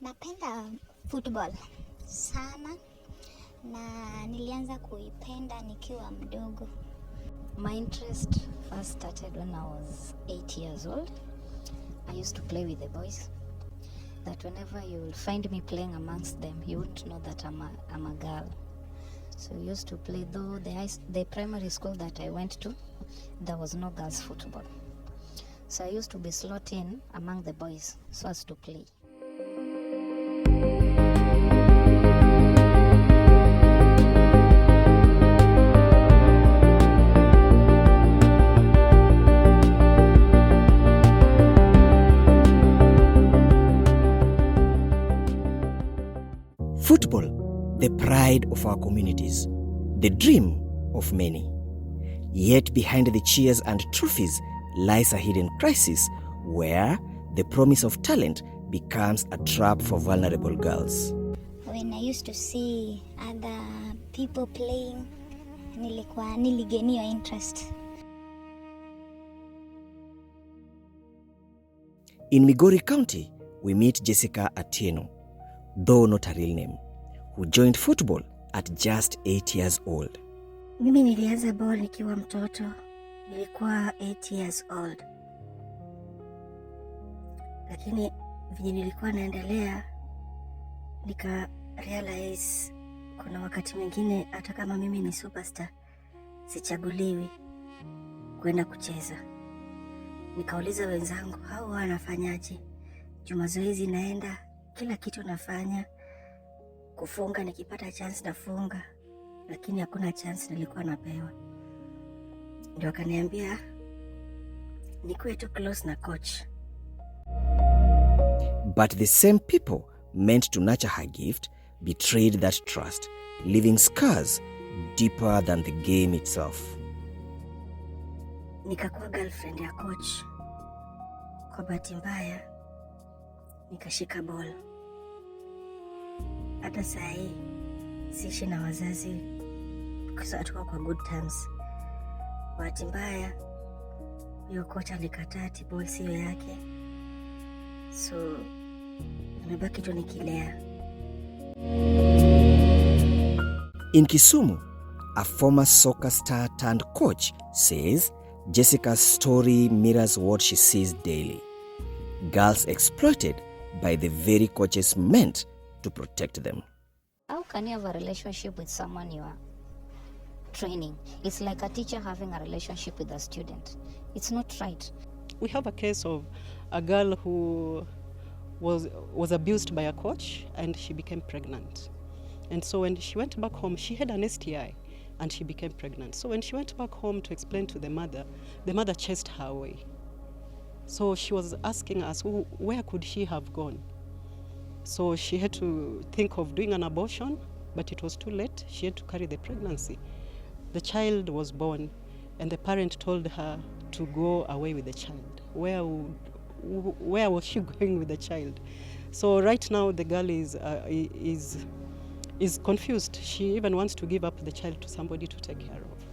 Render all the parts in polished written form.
Napenda football sana na nilianza kuipenda nikiwa mdogo. My interest first started when I was 8 years old. I used to play with the boys. That whenever you will find me playing amongst them, you won't know that I'm a girl. So we used to play, though the primary school that I went to, there was no girls football. So I used to be slot in among the boys so as to play. Football, the pride of our communities, the dream of many. Yet behind the cheers and trophies lies a hidden crisis where the promise of talent becomes a trap for vulnerable girls. When I used to see other people playing, niligeniwa interest. In Migori County, we meet Jessica Atieno, though not a real name, who joined football at just 8 years old. Mimi nilianza ball nikiwa mtoto, nilikuwa 8 years old. Lakini vile nilikuwa naendelea, nika realize kuna wakati mwingine hata kama mimi ni superstar, sichaguliwi kwenda kucheza. Nikauliza wenzangu, hao wanafanyaje? Mazoezi naenda, kila kitu nafanya, kufunga nikipata chance nafunga, lakini hakuna chance nilikuwa napewa. Ndio akaniambia nikuwe tu close na coach. But the same people meant to nurture her gift betrayed that trust, leaving scars deeper than the game itself. Nikakuwa girlfriend ya coach. Kwa bahati mbaya nikashika ball. Hata saa hii siishi na wazazi kwa sababu kwa good terms. Bahati mbaya hiyo coach alikataa ati ball sio yake. So nimebaki tu nikilea. In Kisumu, a former soccer star turned coach says Jessica's story mirrors what she sees daily. Girls exploited by the very coaches meant to protect them. How can you have a relationship with someone you are training? It's like a teacher having a relationship with a student. It's not right. We have a case of a girl who was abused by a coach and she became pregnant. And so when she went back home, she had an STI and she became pregnant. So when she went back home to explain to the mother chased her away. So she was asking us, where could she have gone? So she had to think of doing an abortion, but it was too late. She had to carry the pregnancy. The child was born, and the parent told her to go away with the child. Where was she going with the child? So right now the girl is confused. She even wants to give up the child to somebody to take care of.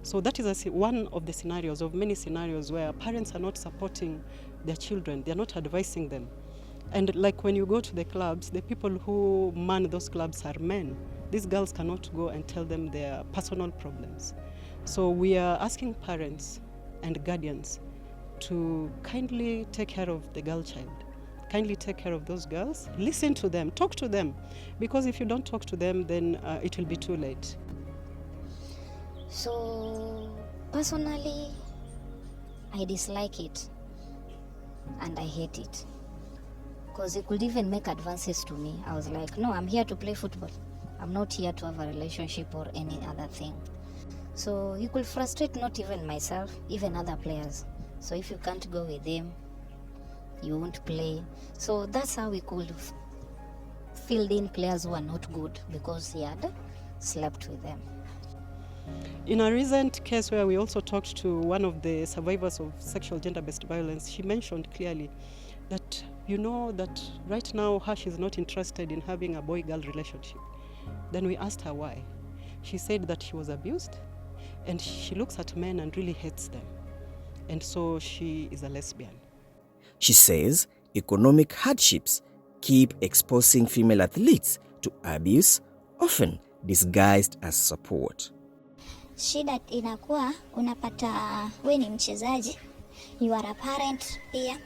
So that is one of the scenarios, of many scenarios where parents are not supporting their children. They are not advising them. And like when you go to the clubs, the people who man those clubs are men. These girls cannot go and tell them their personal problems. So we are asking parents and guardians to kindly take care of the girl child. Kindly take care of those girls. Listen to them, talk to them. Because if you don't talk to them, then it will be too late. So personally, I dislike it and I hate it. Because it could even make advances to me. I was like, no, I'm here to play football. I'm not here to have a relationship or any other thing. So you could frustrate not even myself, even other players. So if you can't go with them, you won't play. So that's how we could field in players who are not good because he had slept with them. In a recent case where we also talked to one of the survivors of sexual gender-based violence, she mentioned clearly that that right now she's not interested in having a boy-girl relationship. Then we asked her why. She said that she was abused and she looks at men and really hates them. And so she is a lesbian. She says economic hardships keep exposing female athletes to abuse, often disguised as support. Shida inakuwa unapata we ni mchezaji, you are a parent pia,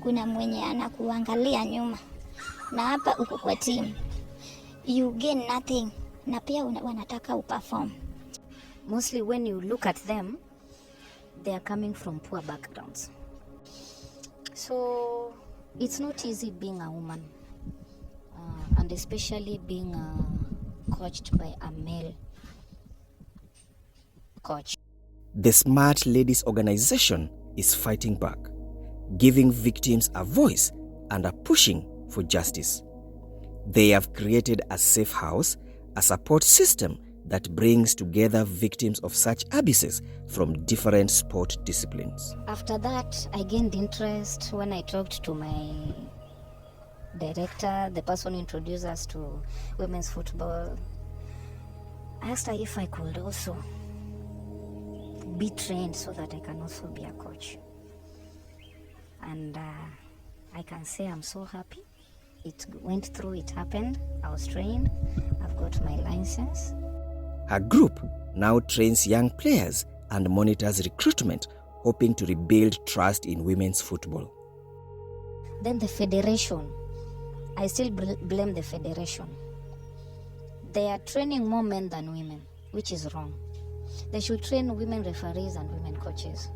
kuna mwenye anakuangalia nyuma, na hapa uko kwa team, you gain nothing, na pia wanataka uperform. Mostly when you look at them, they are coming from poor backgrounds. So it's not easy being a woman, and especially being coached by a male coach. The Smart Ladies organization is fighting back, giving victims a voice and are pushing for justice. They have created a safe house, a support system that brings together victims of such abuses from different sport disciplines. After that, I gained interest when I talked to my director, the person who introduced us to women's football. I asked her if I could also be trained so that I can also be a coach. And I can say I'm so happy. It went through, it happened. I was trained. I've got my license. Her group now trains young players and monitors recruitment, hoping to rebuild trust in women's football. Then the federation, I still blame the federation. They are training more men than women, which is wrong. They should train women referees and women coaches.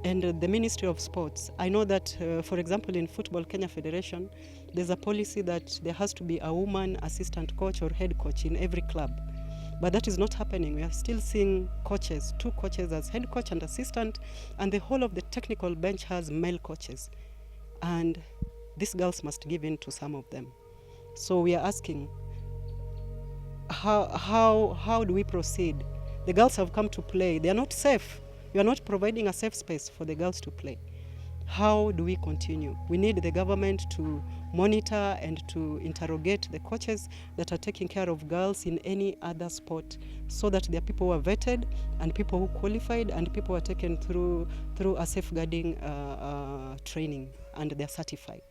And the Ministry of Sports, I know that, for example, in Football Kenya Federation, there's a policy that there has to be a woman assistant coach or head coach in every club. But that is not happening. We are still seeing coaches, 2 coaches as head coach and assistant, and the whole of the technical bench has male coaches. And these girls must give in to some of them. So we are asking, how do we proceed? The girls have come to play. They are not safe. You are not providing a safe space for the girls to play. How do we continue? We need the government to monitor and to interrogate the coaches that are taking care of girls in any other sport, so that there are people who are vetted and people who qualified and people who are taken through a safeguarding training and they're certified.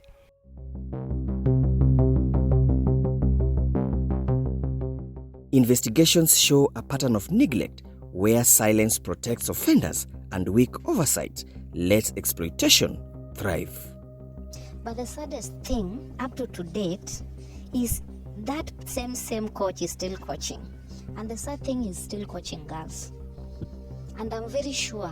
Investigations show a pattern of neglect where silence protects offenders and weak oversight lets exploitation thrive. But the saddest thing up to date is that same coach is still coaching. And the sad thing is still coaching girls. And I'm very sure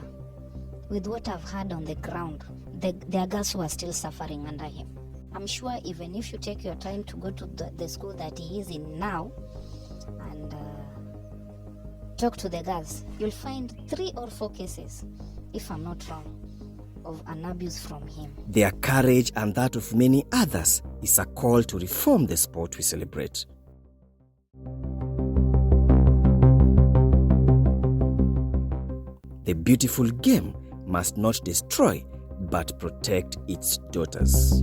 with what I've heard on the ground, there are girls who are still suffering under him. I'm sure even if you take your time to go to the school that he is in now and talk to the girls, you'll find 3 or 4 cases, if I'm not wrong, of an abuse from him. Their courage and that of many others is a call to reform the sport we celebrate. The beautiful game must not destroy but protect its daughters.